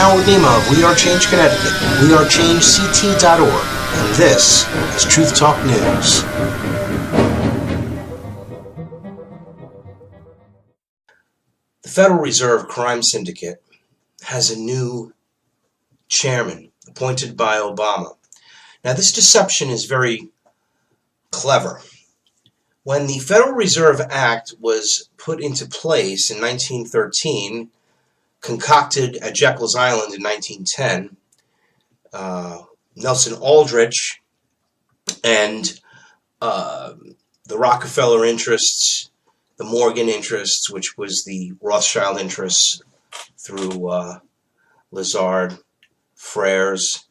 now with Nima of We Are Change Connecticut, wearechangect.org, and this is Truth Talk News. The Federal Reserve Crime Syndicate has a new chairman appointed by Obama. Now, this deception is very clever. When the Federal Reserve Act was put into place in 1913, concocted at Jekyll's Island in 1910, Nelson Aldrich and the Rockefeller interests, the Morgan interests, which was the Rothschild interests through Lazard, Frères,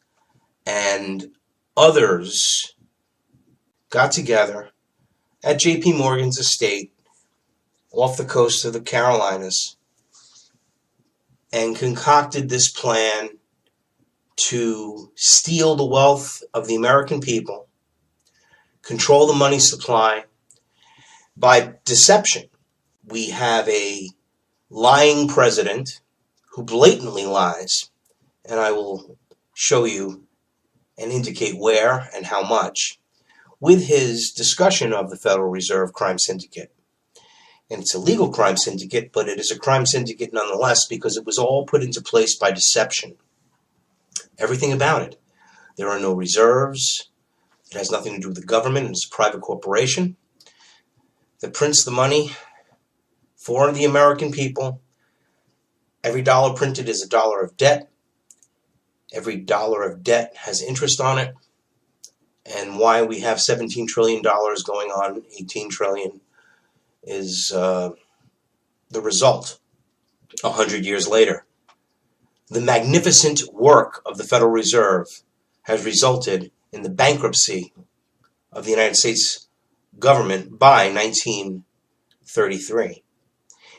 and others got together at J.P. Morgan's estate off the coast of the Carolinas and concocted this plan to steal the wealth of the American people, control the money supply by deception. We have a lying president who blatantly lies, and I will show you and indicate where and how much, with his discussion of the Federal Reserve Crime Syndicate. And it's a legal crime syndicate, but it is a crime syndicate nonetheless because it was all put into place by deception. Everything about it. There are no reserves. It has nothing to do with the government. It's a private corporation that prints the money for the American people. Every dollar printed is a dollar of debt. Every dollar of debt has interest on it. And why we have $17 trillion going on, $18 trillion, is the result 100 years later. The magnificent work of the Federal Reserve has resulted in the bankruptcy of the United States government by 1933.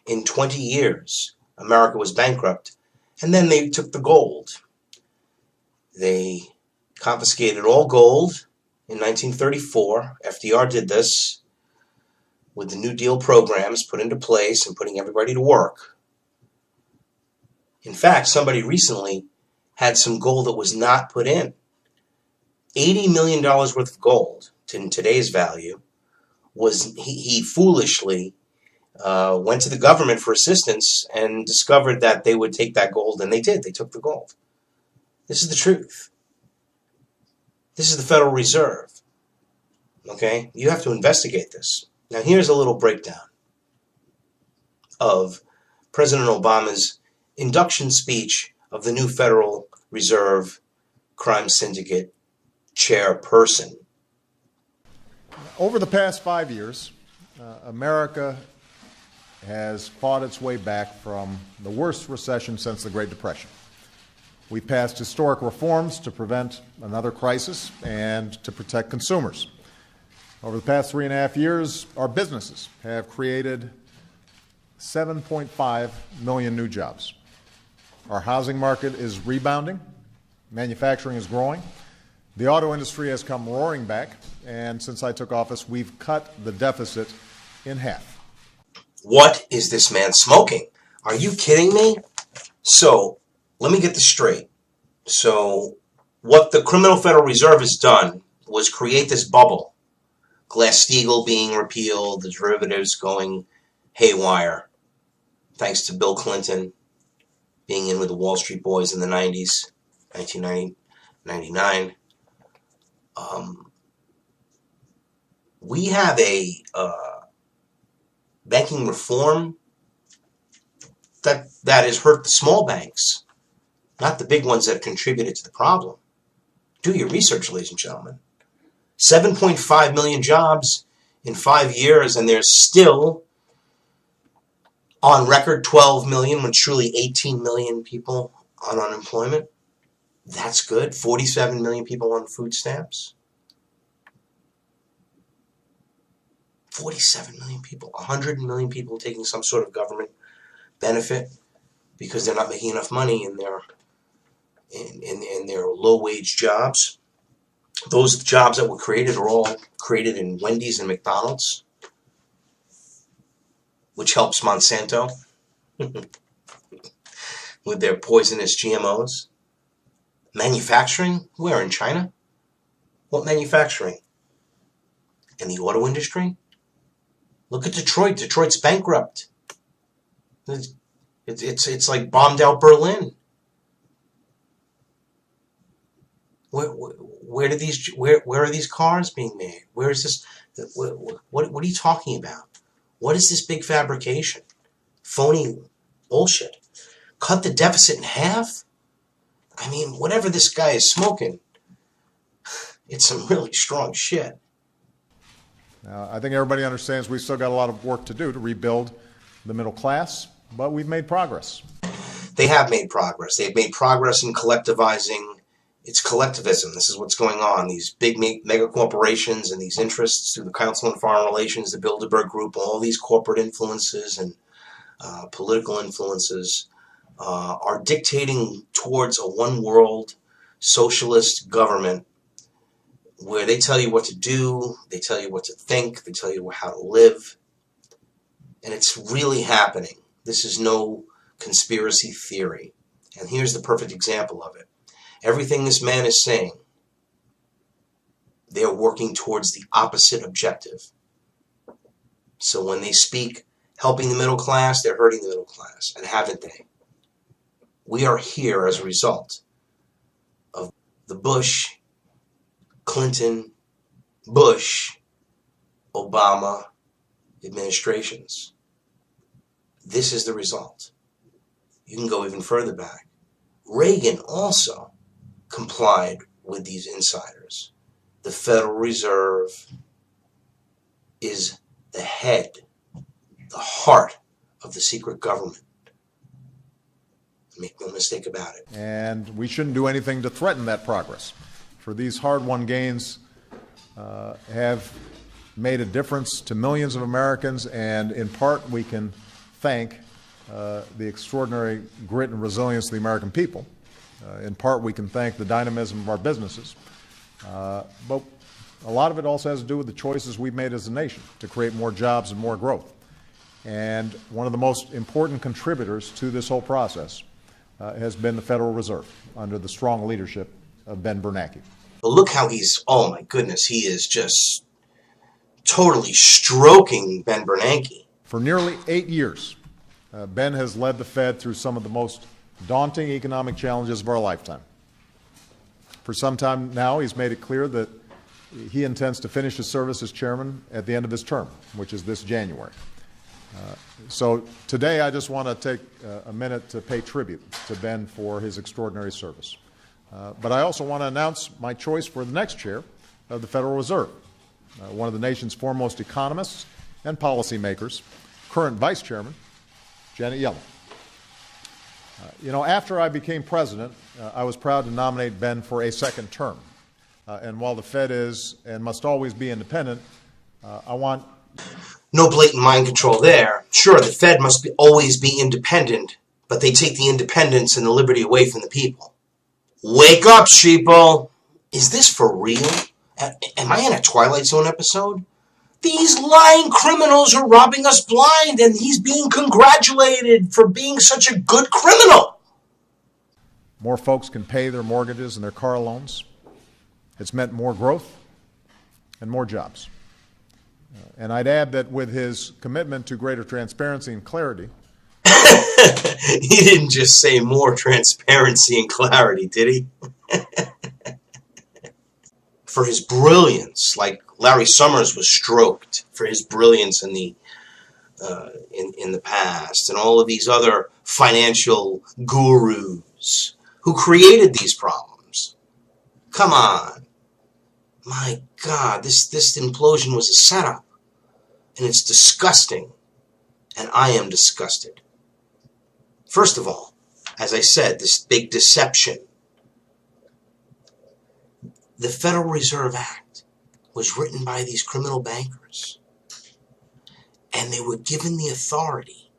In 20 years, America was bankrupt, and then they took the gold. They confiscated all gold in 1934. FDR did this with the New Deal programs put into place and putting everybody to work. In fact, somebody recently had some gold that was not put in. $80 million worth of gold, in today's value, was he foolishly went to the government for assistance and discovered that they would take that gold, and they did. They took the gold. This is the truth. This is the Federal Reserve. Okay? You have to investigate this. Now, here's a little breakdown of President Obama's induction speech of the new Federal Reserve Crime Syndicate chairperson. Over the past 5 years, America has fought its way back from the worst recession since the Great Depression. We passed historic reforms to prevent another crisis and to protect consumers. Over the past 3.5 years, our businesses have created 7.5 million new jobs. Our housing market is rebounding. Manufacturing is growing. The auto industry has come roaring back. And since I took office, we've cut the deficit in half. What is this man smoking? Are you kidding me? So, let me get this straight. So, what the criminal Federal Reserve has done was create this bubble. Glass-Steagall being repealed, the derivatives going haywire, thanks to Bill Clinton being in with the Wall Street boys in the 90s, 1999. We have a banking reform that has hurt the small banks, not the big ones that have contributed to the problem. Do your research, ladies and gentlemen. 7.5 million jobs in 5 years, and there's still on record 12 million, when truly 18 million people on unemployment. That's good. 47 million people on food stamps. 47 million people. 100 million people taking some sort of government benefit because they're not making enough money in their low-wage jobs. Those jobs that were created are all created in Wendy's and McDonald's, which helps Monsanto. with their poisonous GMOs. Manufacturing? Where, in China? What manufacturing? In the auto industry? Look at Detroit. Detroit's bankrupt. It's like bombed out Berlin. Where are these cars being made? Where is this? What are you talking about? What is this big fabrication? Phony bullshit. Cut the deficit in half? I mean, whatever this guy is smoking, it's some really strong shit. I think everybody understands we've still got a lot of work to do to rebuild the middle class, but we've made progress. They have made progress. They've made progress in collectivizing. It's collectivism. This is what's going on. These big mega corporations and these interests through the Council on Foreign Relations, the Bilderberg Group, all these corporate influences and political influences are dictating towards a one-world socialist government where they tell you what to do, they tell you what to think, they tell you how to live. And it's really happening. This is no conspiracy theory. And here's the perfect example of it. Everything this man is saying, they're working towards the opposite objective. So when they speak helping the middle class, they're hurting the middle class. And haven't they? We are here as a result of the Bush, Clinton, Bush, Obama administrations. This is the result. You can go even further back. Reagan also complied with these insiders. The Federal Reserve is the head, the heart of the secret government. Make no mistake about it. And we shouldn't do anything to threaten that progress. For these hard-won gains have made a difference to millions of Americans, and in part we can thank the extraordinary grit and resilience of the American people. In part we can thank the dynamism of our businesses. But a lot of it also has to do with the choices we've made as a nation to create more jobs and more growth. And one of the most important contributors to this whole process has been the Federal Reserve under the strong leadership of Ben Bernanke. But look how he's, oh my goodness, he is just totally stroking Ben Bernanke. For nearly 8 years, Ben has led the Fed through some of the most daunting economic challenges of our lifetime. For some time now, he's made it clear that he intends to finish his service as chairman at the end of his term, which is this January. So today I just want to take a minute to pay tribute to Ben for his extraordinary service. But I also want to announce my choice for the next chair of the Federal Reserve, one of the nation's foremost economists and policymakers, current vice chairman, Janet Yellen. You know, after I became president, I was proud to nominate Ben for a second term. And while the Fed is and must always be independent, I want... No blatant mind control there. Sure, the Fed must always be independent, but they take the independence and the liberty away from the people. Wake up, sheeple! Is this for real? Am I in a Twilight Zone episode? These lying criminals are robbing us blind, and he's being congratulated for being such a good criminal. More folks can pay their mortgages and their car loans. It's meant more growth and more jobs. And I'd add that with his commitment to greater transparency and clarity... He didn't just say more transparency and clarity, did he? For his brilliance, like Larry Summers was stroked for his brilliance in the past, and all of these other financial gurus who created these problems. Come on. My God, this implosion was a setup, and it's disgusting, and I am disgusted. First of all, as I said, this big deception. The Federal Reserve Act was written by these criminal bankers, and they were given the authority,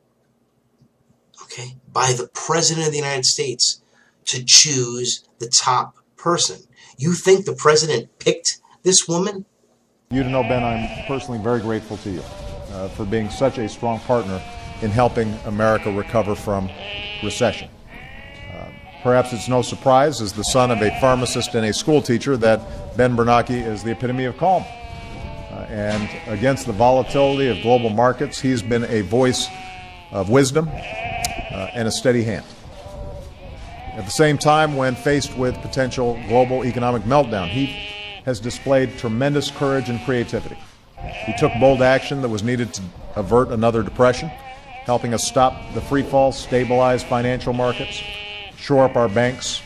okay, by the President of the United States to choose the top person. You think the President picked this woman? You to know, Ben, I'm personally very grateful to you for being such a strong partner in helping America recover from recession. Perhaps it's no surprise, as the son of a pharmacist and a school teacher, that Ben Bernanke is the epitome of calm. And against the volatility of global markets, he's been a voice of wisdom and a steady hand. At the same time, when faced with potential global economic meltdown, he has displayed tremendous courage and creativity. He took bold action that was needed to avert another depression, helping us stop the free fall, stabilize financial markets, shore up our banks,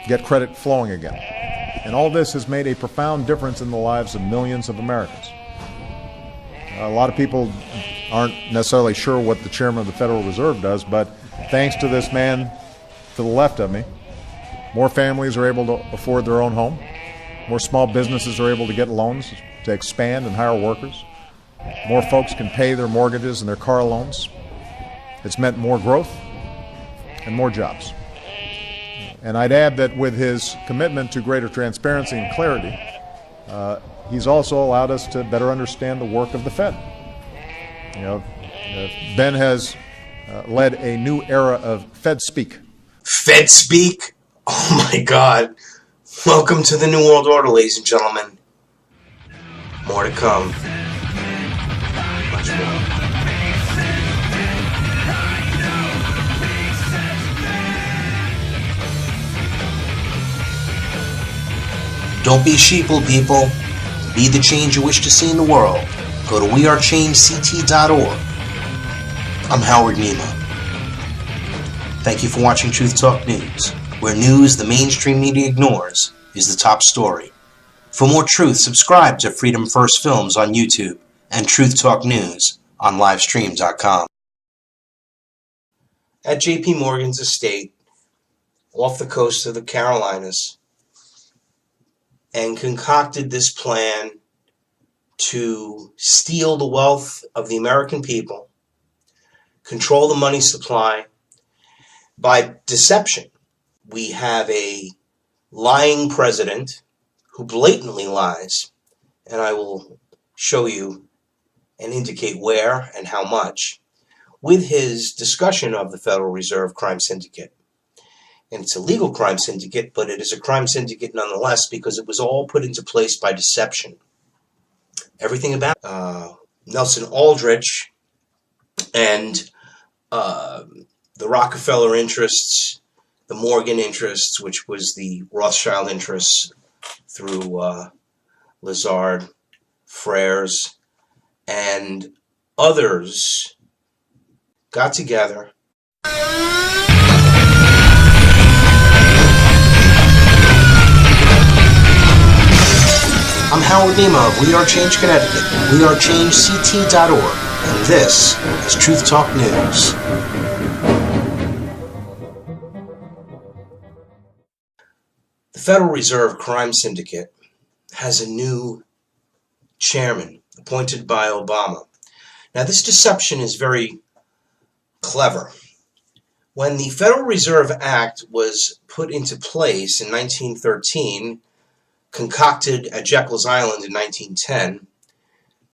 get credit flowing again. And all this has made a profound difference in the lives of millions of Americans. A lot of people aren't necessarily sure what the chairman of the Federal Reserve does, but thanks to this man to the left of me, more families are able to afford their own home, more small businesses are able to get loans to expand and hire workers, more folks can pay their mortgages and their car loans. It's meant more growth and more jobs. And I'd add that with his commitment to greater transparency and clarity, he's also allowed us to better understand the work of the Fed. You know, Ben has led a new era of Fedspeak. Fedspeak? Oh my God. Welcome to the New World Order, ladies and gentlemen. More to come. Much more. Don't be sheeple, people. Be the change you wish to see in the world. Go to wearechangect.org. I'm Howard Nima. Thank you for watching Truth Talk News, where news the mainstream media ignores is the top story. For more truth, subscribe to Freedom First Films on YouTube and Truth Talk News on livestream.com. At J.P. Morgan's estate, off the coast of the Carolinas, and concocted this plan to steal the wealth of the American people, control the money supply by deception. We have a lying president who blatantly lies, and I will show you and indicate where and how much, with his discussion of the Federal Reserve crime syndicate. And it's a legal crime syndicate, but it is a crime syndicate nonetheless because it was all put into place by deception. Everything about Nelson Aldrich and the Rockefeller interests, the Morgan interests, which was the Rothschild interests through Lazard, Frères, and others got together. I'm Howard Nima of We Are Change Connecticut, wearechangect.org, and this is Truth Talk News. The Federal Reserve Crime Syndicate has a new chairman appointed by Obama. Now, this deception is very clever. When the Federal Reserve Act was put into place in 1913, concocted at Jekyll's Island in 1910,